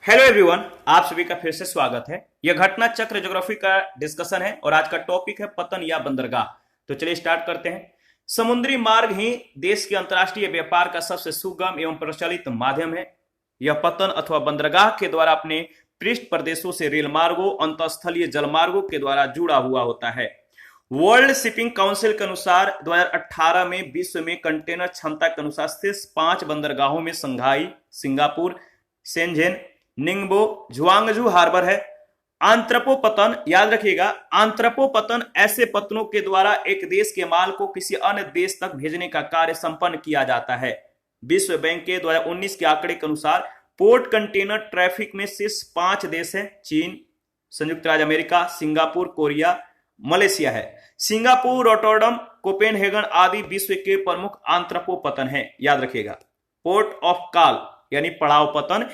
Hello everyone, आप सभी का फिर से स्वागत है। यह घटना चक्र ज्योग्राफी का डिस्कशन है और आज का टॉपिक है पतन या बंदरगाह। तो चलिए स्टार्ट करते हैं। समुद्री मार्ग ही देश के अंतर्राष्ट्रीय व्यापार का सबसे सुगम एवं प्रचलित माध्यम है। यह पतन अथवा बंदरगाह के द्वारा अपने पृष्ठ प्रदेशों से रेल मार्गों, अंतस्थलीय जल मार्गों के द्वारा जुड़ा हुआ होता है। वर्ल्ड शिपिंग काउंसिल के अनुसार 2018 में विश्व में कंटेनर क्षमता के अनुसार शीर्ष 5 बंदरगाहों में शंघाई, सिंगापुर, शेंझेन, निंगबो, झुआंगजू हार्बर है। आंत्रपोपतन, याद रखिएगा, आंत्रपोपतन ऐसे पतनों के द्वारा एक देश के माल को किसी अन्य देश तक भेजने का कार्य संपन्न किया जाता है। विश्व बैंक के 2019 के आंकड़े के अनुसार पोर्ट कंटेनर ट्रैफिक में शीर्ष 5 देश है चीन, संयुक्त राज्य अमेरिका, सिंगापुर, कोरिया, मलेशिया है। सिंगापुर, रोटरडम, कोपेनहेगन आदि विश्व के प्रमुख आंत्रपोपतन है। याद रखिएगा। पोर्ट ऑफ कॉल यानी पड़ाव पतन।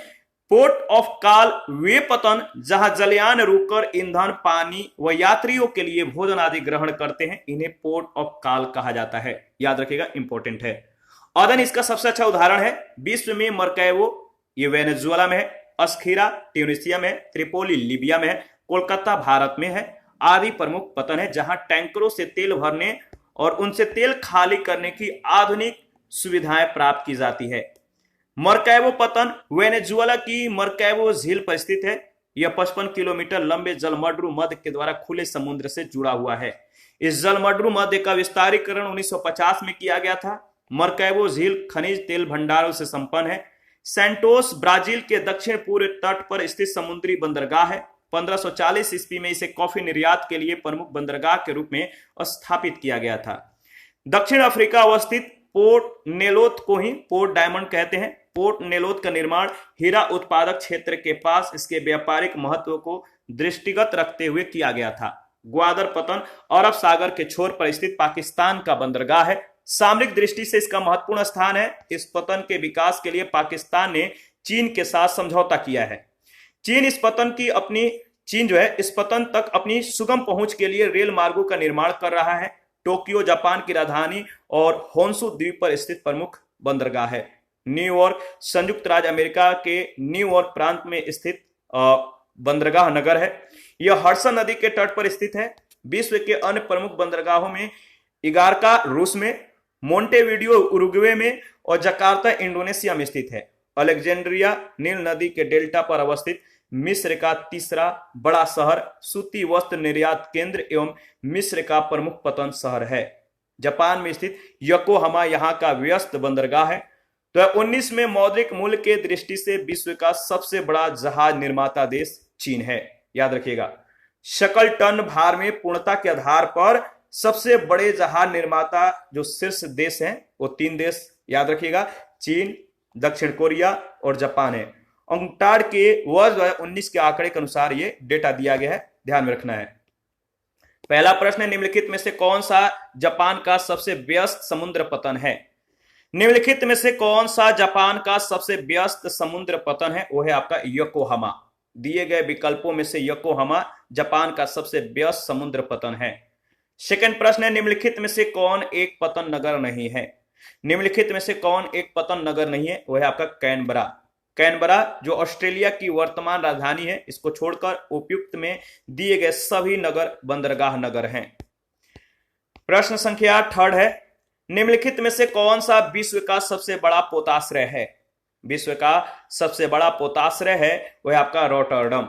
पोर्ट ऑफ कॉल वे पतन जहां जलयान रुककर ईंधन, पानी व यात्रियों के लिए भोजन आदि ग्रहण करते हैं, इन्हें पोर्ट ऑफ कॉल कहा जाता है। याद रखिएगा, इंपॉर्टेंट है। अदन इसका सबसे अच्छा उदाहरण है। विश्व में मरकैबो, ये वेनेजुएला में है, अस्खीरा ट्यूनिसिया में है, त्रिपोली लीबिया में है, कोलकाता भारत में है आदि प्रमुख पतन है जहां टैंकरों से तेल भरने और उनसे तेल खाली करने की आधुनिक सुविधाएं प्राप्त की जाती है। मरकैबो पतन वेनेजुएला की मरकैबो झील पर स्थित है। यह 55 किलोमीटर लंबे जलमड्रू मध्य के द्वारा खुले समुद्र से जुड़ा हुआ है। इस जलमड्रू मध्य का विस्तारीकरण 1950 में किया गया था। मरकैबो झील खनिज तेल भंडारों से संपन्न है। सैंटोस ब्राजील के दक्षिण पूर्व तट पर स्थित समुद्री बंदरगाह है। 1540 ईस्वी में इसे कॉफी निर्यात के लिए प्रमुख बंदरगाह के रूप में स्थापित किया गया था। दक्षिण अफ्रीका अवस्थित पोर्ट नेलोथ को ही पोर्ट डायमंड कहते हैं। पोर्ट नेलोथ का निर्माण हीरा उत्पादक क्षेत्र के पास इसके व्यापारिक महत्व को दृष्टिगत रखते हुए किया गया था। ग्वादर पतन अरब सागर के छोर पर स्थित पाकिस्तान का बंदरगाह है। सामरिक दृष्टि से इसका महत्वपूर्ण स्थान है। इस पतन के विकास के लिए पाकिस्तान ने चीन के साथ समझौता किया है। चीन इस पतन तक अपनी सुगम पहुंच के लिए रेल मार्गों का निर्माण कर रहा है। टोक्यो जापान की राजधानी और होन्शु द्वीप पर स्थित प्रमुख बंदरगाह है। न्यूयॉर्क संयुक्त राज्य अमेरिका के न्यूयॉर्क प्रांत में स्थित बंदरगाह नगर है। यह हडसन नदी के तट पर स्थित है। विश्व के अन्य प्रमुख बंदरगाहों में इगारका रूस में, मोंटेविडियो उरुग्वे में और जकार्ता इंडोनेशिया में स्थित है। अलेक्जेंड्रिया नील नदी के डेल्टा पर अवस्थित मिस्र का तीसरा बड़ा शहर, सूती वस्त्र निर्यात केंद्र एवं मिस्र का प्रमुख पतन शहर है। जापान में स्थित योकोहामा यहाँ का व्यस्त बंदरगाह है। 2019 में मौद्रिक मूल्य के दृष्टि से विश्व का सबसे बड़ा जहाज निर्माता देश चीन है। याद रखिएगा। शकल टन भार में पूर्णता के आधार पर सबसे बड़े जहाज निर्माता जो शीर्ष देश हैं वो 3 देश याद रखिएगा, चीन, दक्षिण कोरिया और जापान है। अंकटाड के वर्ष 2019 के आंकड़े के अनुसार ये डेटा दिया गया है, ध्यान में रखना है। पहला प्रश्न है, निम्नलिखित में से कौन सा जापान का सबसे व्यस्त समुद्र पतन है? निम्नलिखित में से कौन सा जापान का सबसे व्यस्त समुद्र पतन है? वो है आपका योकोहामा। दिए गए विकल्पों में से योकोहामा जापान का सबसे व्यस्त समुद्र पतन है। सेकंड प्रश्न है, निम्नलिखित में से कौन एक पतन नगर नहीं है? निम्नलिखित में से कौन एक पतन नगर नहीं है? वो है आपका कैनबरा। कैनबरा जो ऑस्ट्रेलिया की वर्तमान राजधानी है, इसको छोड़कर उपयुक्त में दिए गए सभी नगर बंदरगाह नगर हैं। प्रश्न संख्या 3 है, निम्नलिखित में से कौन सा विश्व का सबसे बड़ा पोताश्रय है? विश्व का सबसे बड़ा पोताश्रय है वह आपका रोटरडम।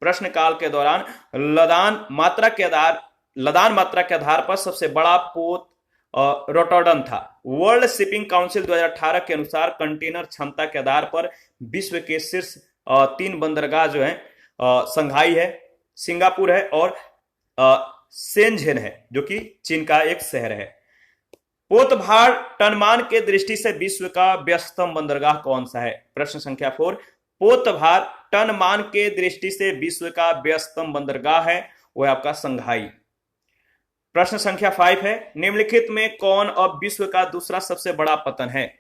प्रश्न काल के दौरान लदान मात्रा के आधार पर सबसे बड़ा पोत रोटरडम था। वर्ल्ड शिपिंग काउंसिल 2018 के अनुसार कंटेनर क्षमता के आधार पर विश्व के शीर्ष 3 बंदरगाह जो हैं शंघाई है, सिंगापुर है और शेंझेन है जो कि चीन का एक शहर है। पोतभार टनमान के दृष्टि से विश्व का व्यस्ततम बंदरगाह कौन सा है? प्रश्न संख्या 4, पोतभार टनमान के दृष्टि से विश्व का व्यस्ततम बंदरगाह है वह आपका शंघाई। प्रश्न संख्या 5 है, निम्नलिखित में कौन अब विश्व का दूसरा सबसे बड़ा पतन है?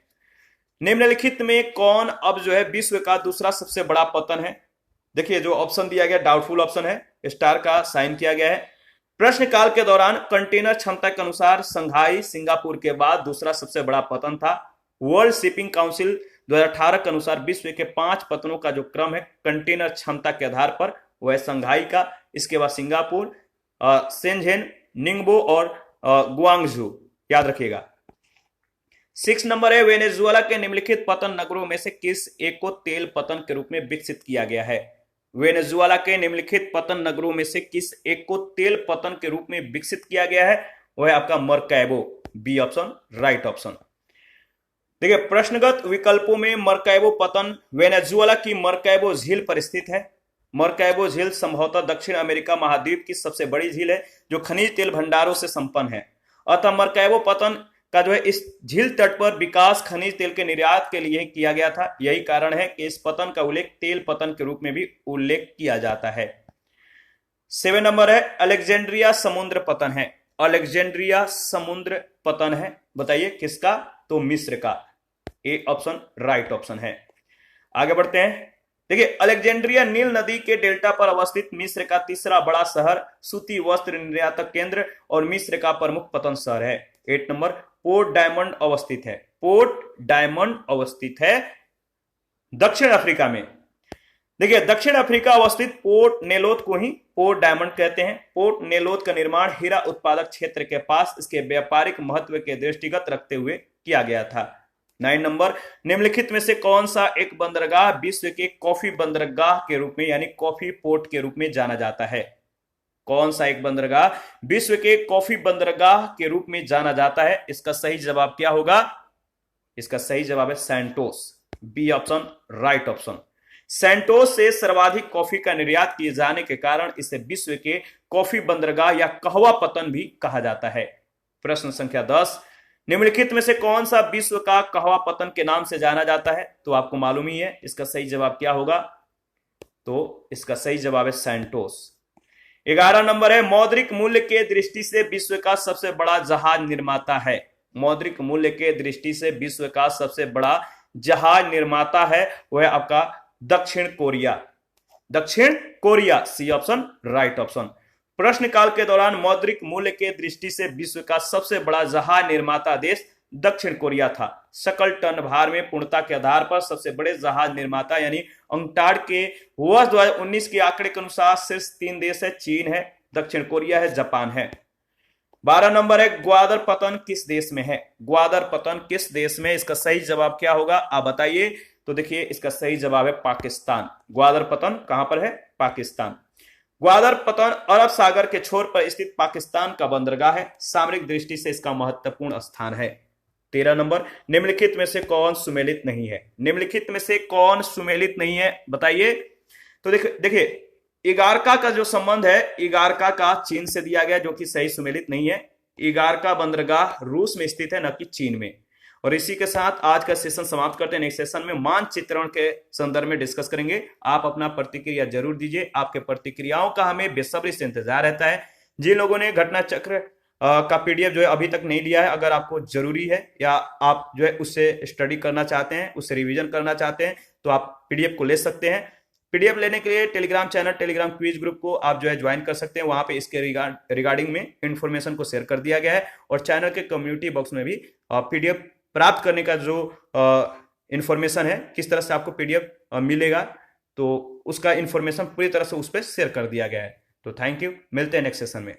निम्नलिखित में कौन अब जो है विश्व का दूसरा सबसे बड़ा पतन है? देखिए जो ऑप्शन दिया गया डाउटफुल ऑप्शन है, स्टार का साइन किया गया है। प्रश्न काल के दौरान कंटेनर क्षमता के अनुसार शंघाई सिंगापुर के बाद दूसरा सबसे बड़ा पतन था। वर्ल्ड शिपिंग काउंसिल 2018 के अनुसार विश्व के 5 पतनों का जो क्रम है कंटेनर क्षमता के आधार पर वह संघाई का, इसके बाद सिंगापुर, शेंझेन, निंगबो और गुआंगझू, याद रखिएगा। 6 नंबर है, वेनेजुएला के निम्नलिखित पतन नगरों में से किस एक को तेल पतन के रूप में विकसित किया गया है? वेनेजुएला के निम्नलिखित पतन नगरों में से किस एक को तेल पतन के रूप में विकसित किया गया है? वह है आपका मरकैबो, बी ऑप्शन राइट ऑप्शन। देखिए प्रश्नगत विकल्पों में मरकैबो पतन वेनेजुएला की मरकैबो झील पर स्थित है। मरकैबो झील संभवतः दक्षिण अमेरिका महाद्वीप की सबसे बड़ी झील है जो खनिज तेल भंडारों से संपन्न है। अतः मरकैबो पतन का जो है इस झील तट पर विकास खनिज तेल के निर्यात के लिए किया गया था। यही कारण है कि इस पतन का उल्लेख तेल पतन के रूप में भी उल्लेख किया जाता है। 7 नंबर है, अलेक्जेंड्रिया समुद्र पतन है। अलेक्जेंड्रिया समुद्र पतन है, बताइए किसका? तो मिस्र का, ए ऑप्शन राइट ऑप्शन है। आगे बढ़ते हैं। देखिए अलेक्जेंड्रिया नील नदी के डेल्टा पर अवस्थित मिस्र का तीसरा बड़ा शहर, सूती वस्त्र निर्यातक केंद्र और मिस्र का प्रमुख पतन शहर है। 8 नंबर, पोर्ट डायमंड अवस्थित है। पोर्ट डायमंड अवस्थित है दक्षिण अफ्रीका में। देखिए दक्षिण अफ्रीका अवस्थित पोर्ट नेलोथ को ही पोर्ट डायमंड कहते हैं। पोर्ट नेलोथ का निर्माण हीरा उत्पादक क्षेत्र के पास इसके व्यापारिक महत्व के दृष्टिगत रखते हुए किया गया था। 9 नंबर, निम्नलिखित में से कौन सा एक बंदरगाह विश्व के कॉफी बंदरगाह के रूप में यानी कॉफी पोर्ट के रूप में जाना जाता है? कौन सा एक बंदरगाह विश्व के कॉफी बंदरगाह के रूप में जाना जाता है? इसका सही जवाब क्या होगा? इसका सही जवाब है Santos, B option right option. Santos से सर्वाधिक कॉफी का निर्यात किए जाने के कारण इसे विश्व के कॉफी बंदरगाह या कहवा पतन भी कहा जाता है। प्रश्न संख्या 10, निम्नलिखित में से कौन सा विश्व का कहवा पतन के नाम से जाना जाता है? तो आपको मालूम ही है इसका सही जवाब क्या होगा। तो इसका सही जवाब है सैंटोस। 11 नंबर है, मौद्रिक मूल्य के दृष्टि से विश्व का सबसे बड़ा जहाज निर्माता है। मौद्रिक मूल्य के दृष्टि से विश्व का सबसे बड़ा जहाज निर्माता है वह आपका दक्षिण कोरिया। दक्षिण Korea, C option right option. प्रश्नकाल के दौरान मौद्रिक मूल्य के दृष्टि से विश्व का सबसे बड़ा जहाज निर्माता देश दक्षिण कोरिया था। सकल टन भार में पूर्णता के आधार पर सबसे बड़े जहाज निर्माता यानी अंटार्ड के वर्ष 2019 के आंकड़े के अनुसार शीर्ष 3 देश है, चीन है, दक्षिण कोरिया है, जापान है। 12 नंबर है, ग्वादर पतन किस देश में है? ग्वादर पतन किस देश में? इसका सही जवाब क्या होगा आप बताइए। तो देखिए इसका सही जवाब है पाकिस्तान। ग्वादर पतन कहां पर है? पाकिस्तान। ग्वादर पतन अरब सागर के छोर पर स्थित पाकिस्तान का बंदरगाह है। सामरिक दृष्टि से इसका महत्वपूर्ण स्थान है। 13 नंबर, निम्नलिखित में से कौन सुमेलित नहीं है? निम्नलिखित में से कौन सुमेलित नहीं है बताइए। तो देखिए इगारका का जो संबंध है, इगारका का चीन से दिया गया जो कि सही सुमेलित नहीं है। इगारका बंदरगाह रूस में स्थित है, न कि चीन में। और इसी के साथ आज का सेशन समाप्त करते हैं। नेक्स्ट सेशन में मानचित्रण के संदर्भ में डिस्कस करेंगे। आप अपना प्रतिक्रिया जरूर दीजिए। आपके प्रतिक्रियाओं का हमें बेसब्री से इंतजार रहता है। जिन लोगों ने घटना चक्र का पीडीएफ जो है अभी तक नहीं लिया है, अगर आपको जरूरी है या आप जो है उससे स्टडी करना चाहते हैं, उससे रिवीजन करना चाहते हैं, तो आप पीडीएफ को ले सकते हैं। पीडीएफ लेने के लिए Telegram channel, Telegram quiz group को आप जो है ज्वाइन कर सकते हैं। वहां पे इसके रिगार्डिंग में इंफॉर्मेशन को शेयर कर दिया गया है। और चैनल के कम्युनिटी बॉक्स में भी पीडीएफ प्राप्त करने का जो इंफॉर्मेशन है, किस तरह से आपको पीडीएफ मिलेगा, तो उसका इंफॉर्मेशन पूरी तरह से उस पर शेयर कर दिया गया है। तो थैंक यू, मिलते हैं नेक्स्ट सेशन में।